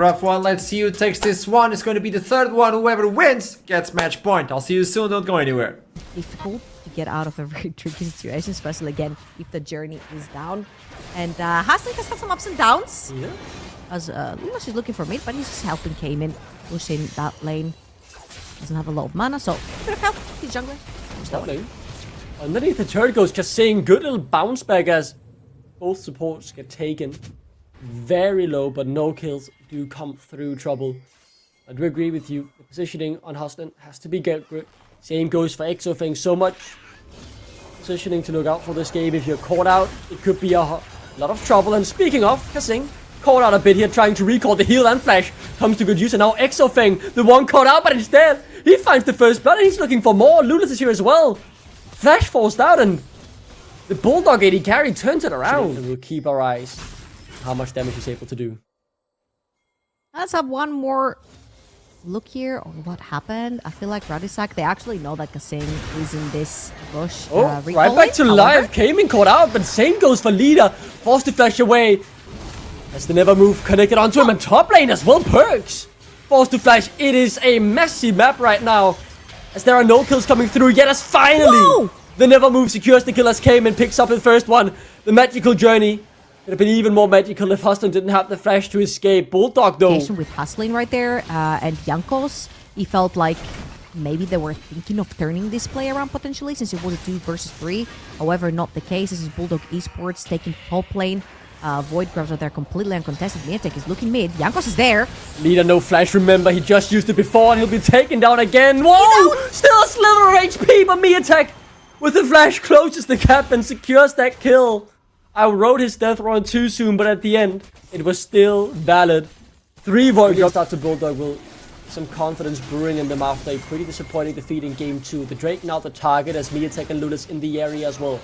Rough one, let's see who takes this one. It's going to be the third one. Whoever wins gets match point. I'll see you soon, don't go anywhere. Difficult to get out of a very tricky situation, especially again if the journey is down. And Hasling has had some ups and downs. Yeah. As Lunas is looking for mid, but he's just helping Cayman, pushing that lane. Doesn't have a lot of mana, so a bit of help. He's jungler. Lovely. Underneath the turret goes Kasing. Good little bounce back as both supports get taken. Very low, but no kills do come through trouble. I do agree with you. The positioning on Hustlin has to be good. Same goes for Exofeng. So much positioning to look out for this game. If you're caught out, it could be a lot of trouble. And speaking of, Kasing caught out a bit here, trying to recall the heal and flash. Comes to good use, and now Exofeng, the one caught out, but instead, he finds the first blood, and he's looking for more. Lunas is here as well. Flash forced out, and the Bulldog AD carry turns it around. And we'll keep our eyes on how much damage he's able to do. Let's have one more look here on what happened. I feel like Radisak, they actually know that Kasing is in this bush. Oh, right back to life. Came in, caught out, but same goes for Leader. Forced to flash away. As the Never Move connected onto him, and top lane as well, Perks. Forced to flash. It is a messy map right now, as there are no kills coming through yet, as finally Whoa! the Never Move secures the kill as came and picks up the first one. The magical journey would have been even more magical if Hustlin didn't have the flash to escape. Bulldog though. With Hustling right there, and Jankos, he felt like maybe they were thinking of turning this play around potentially, since it was a 2 versus 3. However, not the case. This is Bulldog Esports taking top lane. Void grabs are there completely uncontested. Miatek is looking mid. Jankos is there. Leader no flash, remember, he just used it before and he'll be taken down again. Whoa! Still a sliver of HP, but Miatek with the flash closes the gap and secures that kill. I wrote his death run too soon, but at the end, it was still valid. 3 Void drops out to Bulldog will some confidence brewing in them after a pretty disappointing defeat in game 2. The Drake now the target as Miatek and Lunas in the area as well.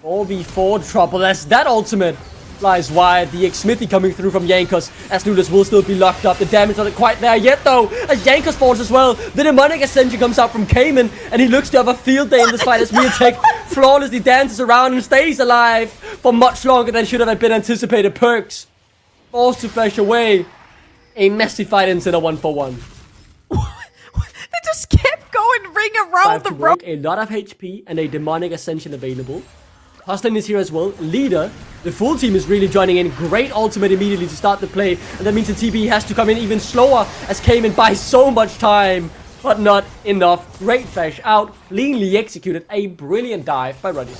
4v4 trouble as that ultimate flies wide. The X-Smithy coming through from Jankos as Lunas will still be locked up. The damage not quite there yet though, as Jankos falls as well. The Demonic Ascension comes out from Cayman, and he looks to have a field day in this fight as Miatek flawlessly dances around and stays alive for much longer than should have been anticipated. Perks forced to flash away. A messy fight instead of 1-for-1. They just kept going ring around the rope. A lot of HP and a Demonic Ascension available. Hustlin is here as well. Leader, the full team is really joining in. Great ultimate immediately to start the play. And that means the TP has to come in even slower as Cayman buys so much time. But not enough. Great flash out. Cleanly executed. A brilliant dive by Ruddy.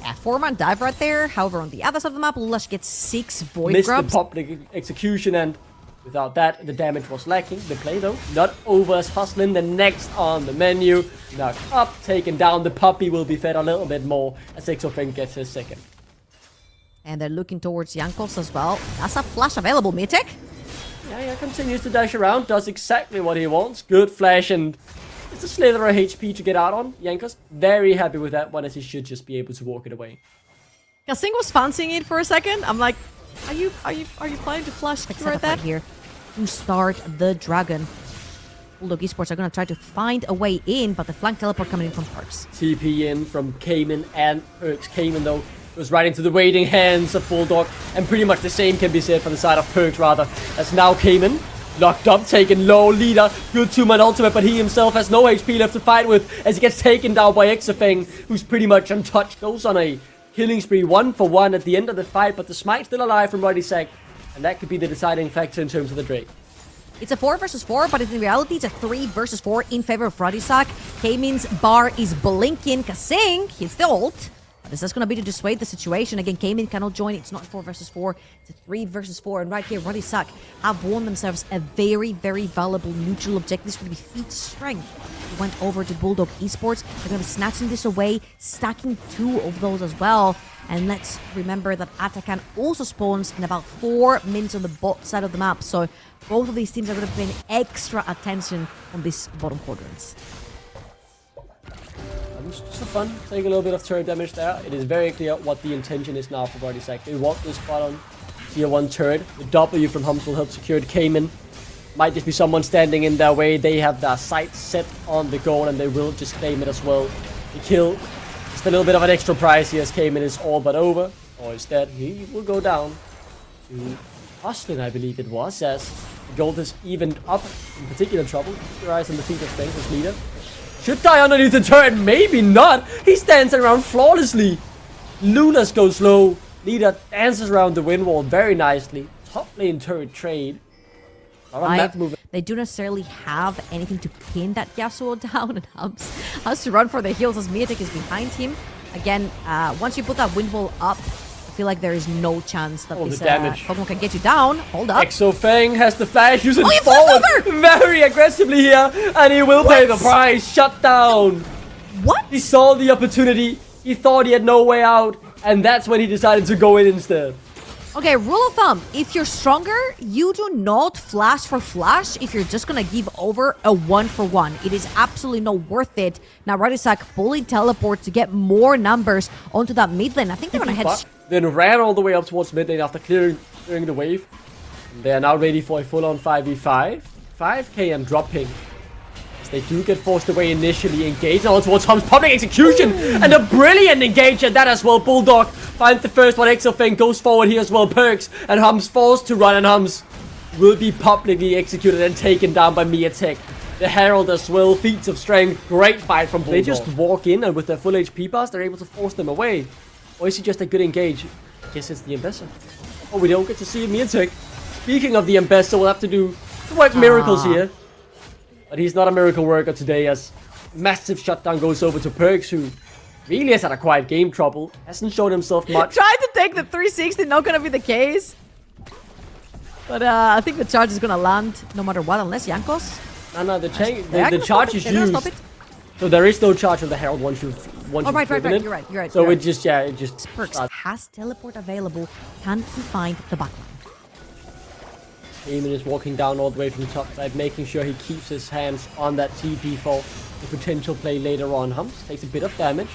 Yeah, 4-man dive right there. However, on the other side of the map, Lush gets 6 Void Missed grabs. the public execution, and without that, the damage was lacking. The play, though, not over as Hustlin. The next on the menu. Knocked up, taken down. The puppy will be fed a little bit more as Exofeng gets his second. And they're looking towards Jankos as well. That's a flash available, Miatek. Yeah, continues to dash around. Does exactly what he wants. Good flash, and it's a slither of HP to get out on. Jankos very happy with that one, as he should just be able to walk it away. Kasing was fancying it for a second. I'm like, are you planning to flash right there? Here to start the dragon. Bulldog Esports are going to try to find a way in, but the flank teleport coming in from Perks. TP in from Cayman and Perks. Cayman, though, goes right into the waiting hands of Bulldog, and pretty much the same can be said for the side of Perks, rather, as now Cayman locked up, taken low. Leader, good 2-man ultimate, but he himself has no HP left to fight with as he gets taken down by Exofeng, who's pretty much untouched. Goes on a killing spree, 1-for-1 at the end of the fight, but the smite's still alive from Ruddy, and that could be the deciding factor in terms of the Drake. It's a 4 versus 4, but in reality, it's a 3 versus 4 in favor of Radisak. Cayman's bar is blinking. Kasing hits the ult. But this is going to be to dissuade the situation. Again, Cayman cannot join. It's not 4 versus 4. It's a 3 versus 4. And right here, Radisak have won themselves a very, very valuable neutral objective. This is going to be feat strength. He went over to Bulldog Esports. They're going to be snatching this away, stacking 2 of those as well. And let's remember that Atakan also spawns in about 4 minutes on the bot side of the map. So both of these teams are going to pay extra attention on these bottom quadrants. Just for fun, taking a little bit of turret damage there. It is very clear what the intention is now for Ruddy. They want this spot on tier 1 turret. The W from Humps will help secure Cayman. Might just be someone standing in their way. They have their sights set on the goal, and they will just claim it as well. The kill, just a little bit of an extra price here as Cayman is all but over. Or instead, he will go down to Hustlin, I believe it was, as Gold is evened up in particular trouble. Keep your eyes on the feet of Strength as leader. Should die underneath the turret, maybe not. He stands around flawlessly. Lunas goes low. Leader dances around the wind wall very nicely. Top lane turret trade. They do necessarily have anything to pin that Yasuo down, and Hubs has to run for the heals as Miatek is behind him. Again, once you put that wind wall up, I feel like there is no chance that this Pokemon can get you down. Hold up. Exofang has the flash, using he forward over! very aggressively here, and he will pay the price. Shut down. What? He saw the opportunity. He thought he had no way out, and that's when he decided to go in instead. Okay, rule of thumb, if you're stronger, you do not flash for flash if you're just gonna give over a 1-for-1. It is absolutely not worth it. Now, Radisak fully teleport to get more numbers onto that mid lane. I think they're gonna head... Then ran all the way up towards mid lane after clearing the wave. They are now ready for a full-on 5v5. 5k and dropping. They do get forced away initially, engaged on towards Hum's public execution, and a brilliant engage at that as well. Bulldog finds the first one. Exofang goes forward here as well. Perks and Hum's forced to run, and Hum's will be publicly executed and taken down by Miatek. The Herald as well, feats of strength, great fight from Bulldog. They just walk in, and with their full HP bars, they're able to force them away. Or is it just a good engage? I guess it's the Ambassador. Oh, we don't get to see Miatek. Speaking of the Ambassador, we'll have to work miracles here. But he's not a miracle worker today, as massive shutdown goes over to Perks, who really has had a quiet game trouble. Hasn't shown himself much. Tried to take the 360, not gonna be the case. But I think the charge is gonna land no matter what, unless Jankos. No, the charge is used. So there is no charge on the Herald once you've right. You're right. So it just Perks has teleport available. Can he find the backline? Eamon is walking down all the way from the top side, making sure he keeps his hands on that TP for the potential play later on. Humps takes a bit of damage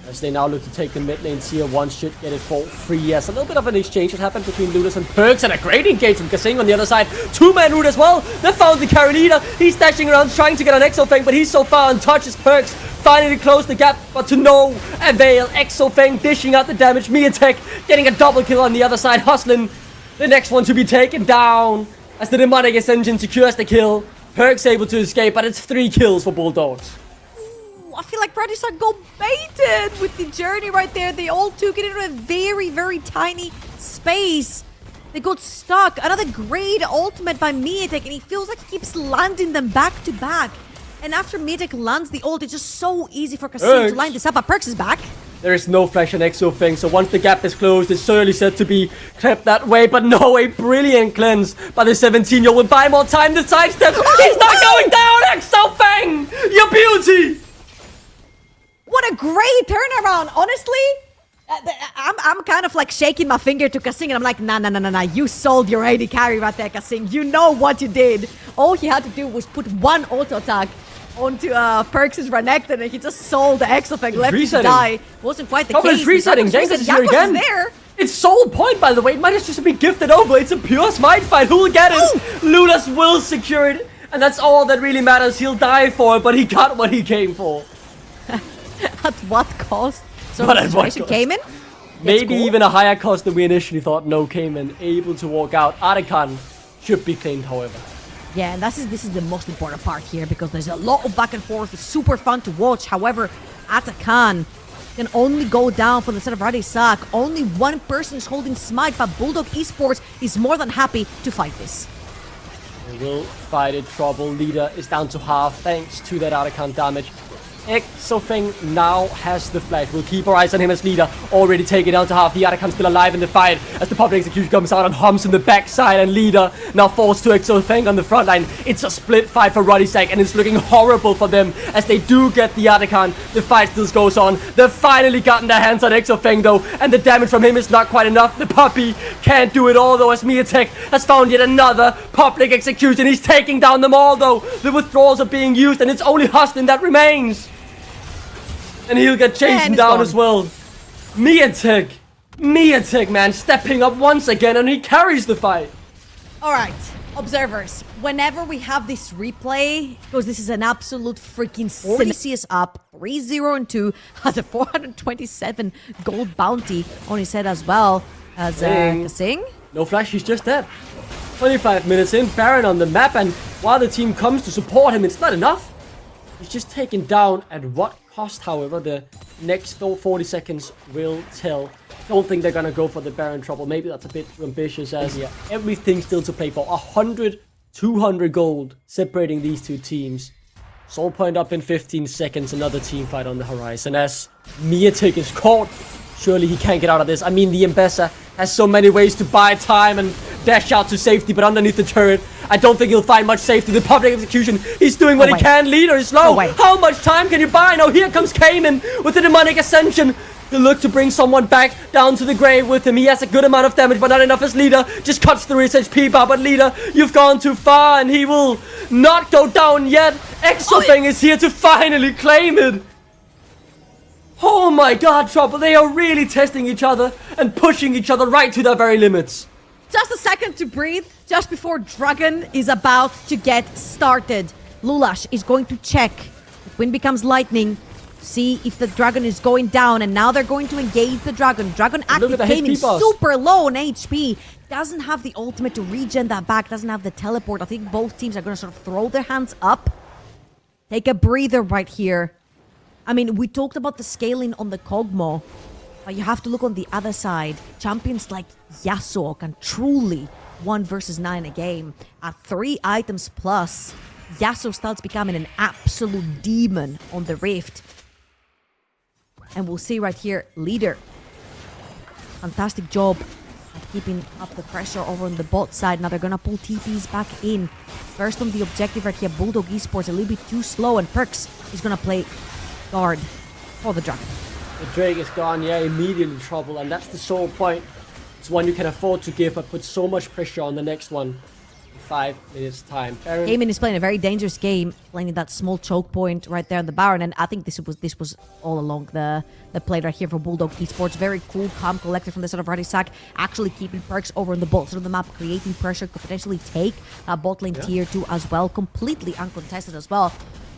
as they now look to take the mid lane. Tier 1 should get it for free. Yes, a little bit of an exchange that happened between Lunas and Perks, and a great engage from Kasing on the other side. Two-man route as well. They found the carry leader. He's dashing around trying to get an Exofang, but he's so far untouched as Perks finally closed the gap, but to no avail. Exofang dishing out the damage. Miatek getting a double kill on the other side. Hustling. The next one to be taken down as the Demonic Ascension secures the kill. Perk's able to escape, but it's 3 kills for Bulldogs. Ooh, I feel like Radisak got baited with the journey right there. They all took it into a very, very tiny space. They got stuck. Another great ultimate by Miatek, and he feels like he keeps landing them back to back. And after Miatek lands the ult, it's just so easy for Kassim to line this up. But Perks is back. There is no flash on Exofang, so once the gap is closed, it's certainly said to be kept that way. But no, a brilliant cleanse by the 17-year-old will buy more time to sidestep. He's not going down, Exofang! Your beauty! What a great turnaround, honestly. I'm kind of like shaking my finger to Kasing, and I'm like, nah. You sold your AD carry right there, Kasing. You know what you did. All he had to do was put one auto attack onto Perks' Renekton, and he just sold the Exofang, left him to die. Wasn't quite the case. Resetting. Jankos is here again. There. It's soul point, by the way. It might just be gifted over. It's a pure smite fight. Who will get it? Lunas will secure it, and that's all that really matters. He'll die for it, but he got what he came for. At what cost? So but the situation came in? Maybe even a higher cost than we initially thought. No, came in, able to walk out. Arakan should be claimed, however. Yeah, and this is the most important part here, because there's a lot of back and forth. It's super fun to watch. However, Atakan can only go down for the set of Radisak. Only one person is holding Smite, but Bulldog Esports is more than happy to fight this. They will fight it. Trouble leader is down to half thanks to that Atakan damage. Exofang now has the flash. We'll keep our eyes on him as leader. Already taken down to half. The Atakan's still alive in the fight as the public execution comes out and Humps in the backside, and leader now falls to Exofang on the front line. It's a split fight for Ruddy, and it's looking horrible for them as they do get the Atakan. The fight still goes on. They've finally gotten their hands on Exofang though, and the damage from him is not quite enough. The puppy can't do it all though, as Miatek has found yet another public execution. He's taking down them all though. The withdrawals are being used, and it's only Huston that remains. And he'll get chased down as well. Miatek, man, stepping up once again, and he carries the fight. All right, observers, whenever we have this replay, because this is an absolute freaking sin. Odyssey is up 3-0-2, has a 427 gold bounty on his head as well as Kasing. No flash, he's just dead. 25 minutes in, Baron on the map, and while the team comes to support him, it's not enough. He's just taken down. At what cost, however, the next 40 seconds will tell. Don't think they're gonna go for the Baron trouble. Maybe that's a bit too ambitious, as everything still to play for. 100, 200 gold separating these two teams. Soul point up in 15 seconds, another team fight on the horizon. As Miatek is caught, surely he can't get out of this. I mean, the Ambessa has so many ways to buy time and dash out to safety, but underneath the turret, I don't think he'll find much safety. The public execution, he's doing what he can. Leader is low. How much time can you buy? Now here comes Cayman with the demonic ascension. He'll look to bring someone back down to the grave with him. He has a good amount of damage, but not enough as Leader just cuts through his HP bar. But Leader, you've gone too far, and he will not go down yet. Exofeng is here to finally claim it. Oh my god, Trouble, they are really testing each other and pushing each other right to their very limits. Just a second to breathe, just before Dragon is about to get started. Lulash is going to check if Wind becomes Lightning, see if the Dragon is going down, and now they're going to engage the Dragon. Dragon actually came in super low on HP. Doesn't have the ultimate to regen that back, doesn't have the teleport. I think both teams are going to sort of throw their hands up. Take a breather right here. I mean, we talked about the scaling on the Kog'Maw, but you have to look on the other side. Champions like Yasuo can truly 1 versus 9 a game. At 3 items plus, Yasuo starts becoming an absolute demon on the Rift. And we'll see right here, Leader. Fantastic job at keeping up the pressure over on the bot side. Now they're gonna pull TPs back in. First on the objective right here, Bulldog Esports a little bit too slow, and Perks is gonna play guard for the Dragon. The Drake is gone, immediately Trouble, and that's the sole point. It's one you can afford to give, but put so much pressure on the next one. 5 minutes time. Cayman is playing a very dangerous game, playing that small choke point right there on the Baron, and I think this was all along the play right here for Bulldog Esports. Very cool, calm, collected from the side of Ruddy, actually keeping Perks over on the bot side of the map, creating pressure, could potentially take that bot lane tier 2 as well, completely uncontested as well.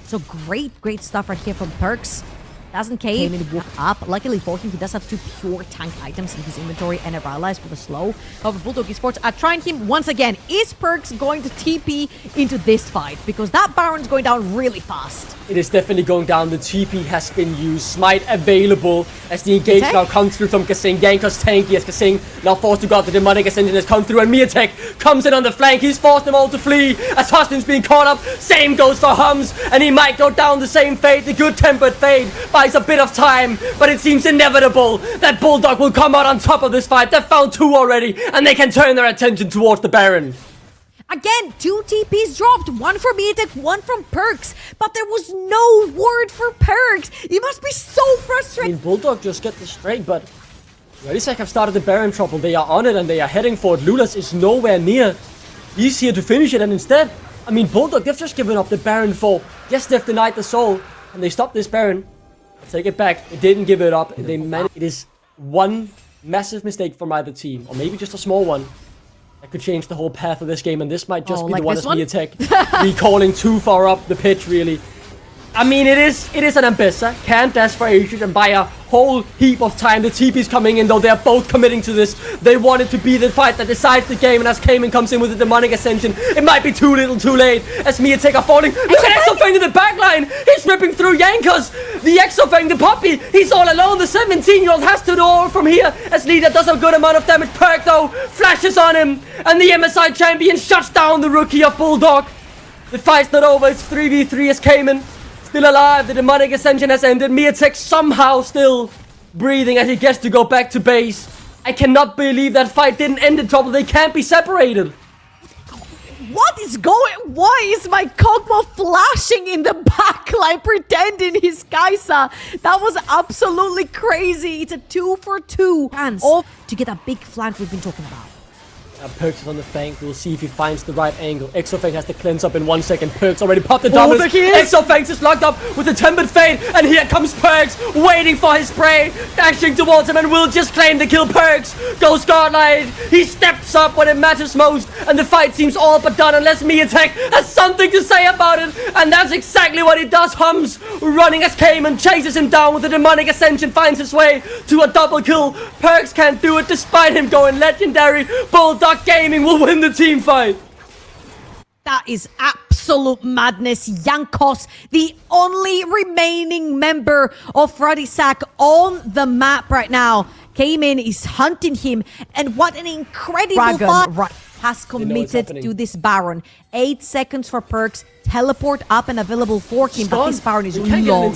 So great stuff right here from Perks. Doesn't Cayman walk up. Luckily for him, he does have 2 pure tank items in his inventory and a Rallies for the slow. However, Bulldog Esports are trying him once again. Is Perks going to TP into this fight? Because that Baron's going down really fast. It is definitely going down. The TP has been used. Smite available as the engage now comes through from Kasing. Ganker's tanky as Kasing now forced to go out. The demonic ascension has come through, and Miatek comes in on the flank. He's forced them all to flee as Huston's being caught up. Same goes for Hums, and he might go down the same fate. The good-tempered fate buys a bit of time, but it seems inevitable that Bulldog will come out on top of this fight. They've found 2 already, and they can turn their attention towards the Baron. Again, 2 TPs dropped, 1 from Miatek, 1 from Perks, but there was no word for Perks. He must be so frustrated. I mean, Bulldog just get this straight, but Radisek have started the Baron trouble. They are on it, and they are heading for it. Lulas is nowhere near. He's here to finish it, and instead, I mean, Bulldog, they've just given up the Baron for, yes, they've denied the soul, and they stopped this Baron. Take it back. They didn't give it up. They managed. It is one massive mistake from either team, or maybe just a small one, that could change the whole path of this game, and this might just be like the one as Miatek recalling too far up the pitch, really. I mean, it is an Ambessa. Can't dash for Asian and buy a whole heap of time. The TP's coming in, though. They're both committing to this. They want it to be the fight that decides the game, and as Cayman comes in with the demonic ascension, it might be too little too late. As Miatek are falling. Look at Exofeng in the backline. He's ripping through Yankers. The Exofeng, the puppy, he's all alone. The 17-year-old has to know from here. As Leader does a good amount of damage. Perk, though, flashes on him, and the MSI champion shuts down the rookie of Bulldog. The fight's not over. It's 3v3 as Cayman still alive. The demonic ascension has ended. Miatek somehow still breathing as he gets to go back to base. I cannot believe that fight didn't end in trouble. They can't be separated. What is going? Why is my Kog'Maw flashing in the backline, pretending he's Kaisa? That was absolutely crazy. It's a 2 for 2 chance to get that big flank we've been talking about. Perks is on the flank. We'll see if he finds the right angle. Exofang has to cleanse up in 1 second. Perks already popped the dominance. Exofang is locked up with a tempered fade. And here comes Perks, waiting for his prey. Dashing towards him and will just claim the kill. Perks goes godlike. He steps up when it matters most. And the fight seems all but done unless Miatek has something to say about it. And that's exactly what he does. Hums running as Cayman chases him down with a demonic ascension. Finds his way to a double kill. Perks can't do it despite him going legendary. Bulldog Gaming will win the team fight. That is absolute madness. Jankos, the only remaining member of Ruddy on the map right now. Cayman is hunting him, and what an incredible fight has committed to this Baron. 8 seconds for Perks, teleport up and available for him, but this Baron is long.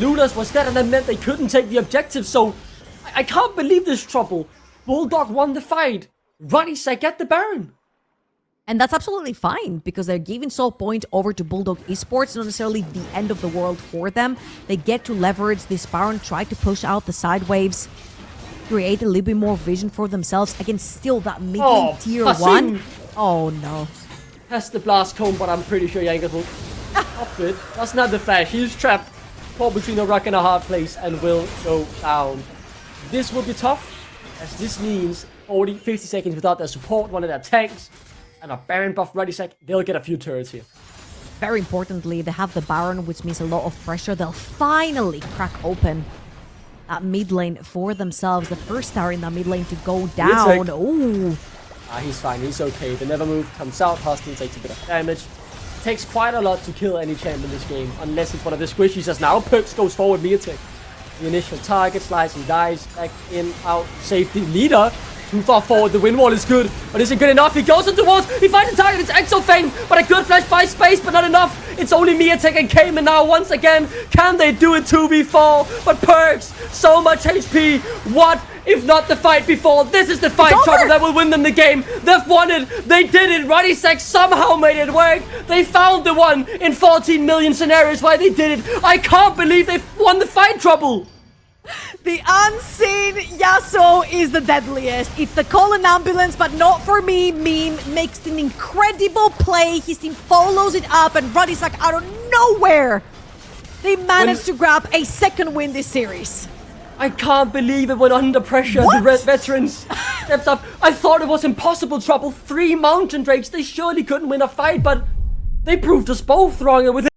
Lunas was dead, and that meant they couldn't take the objective, so I can't believe this trouble. Bulldog won the fight. Ruddy get the Baron. And that's absolutely fine, because they're giving Soul Point over to Bulldog Esports, not necessarily the end of the world for them. They get to leverage this Baron, try to push out the side waves, create a little bit more vision for themselves against still that mid-lane tier 1. Oh no. Has the blast cone, but I'm pretty sure Jankos will up it. That's not the flash. He's trapped, caught between a rock and a hard place, and will go down. This will be tough, as this means 50 seconds without their support, one of their tanks, and a Baron buff Ruddy. They'll get a few turrets here. Very importantly, they have the Baron, which means a lot of pressure. They'll finally crack open that mid lane for themselves. The first tower in that mid lane to go down. Ooh. He's fine. He's okay. The never move comes out. Huston takes a bit of damage. It takes quite a lot to kill any champ in this game, unless it's one of the squishies. As now Perks goes forward, Miatek. The initial target, slice and dies. Back in, out, safety. Leader. Too far forward, the wind wall is good, but is it good enough? He goes into walls, he finds the target, it's Exofang, but a good flash by space, but not enough. It's only Miatek and Cayman now once again. Can they do it 2v4? But Perks, so much HP. What if not the fight before? This is the fight trouble that will win them the game. They've won it. They did it. Ruddy somehow made it work. They found the one in 14 million scenarios why they did it. I can't believe they've won the fight trouble. The unseen Yasuo is the deadliest. It's the call an ambulance, but not for me. Meme makes an incredible play. His team follows it up, and Ruddy out of nowhere, they managed to grab a second win this series. I can't believe it when under pressure. The red veterans steps up. I thought it was impossible trouble. 3 mountain drakes. They surely couldn't win a fight, but they proved us both wrong. And with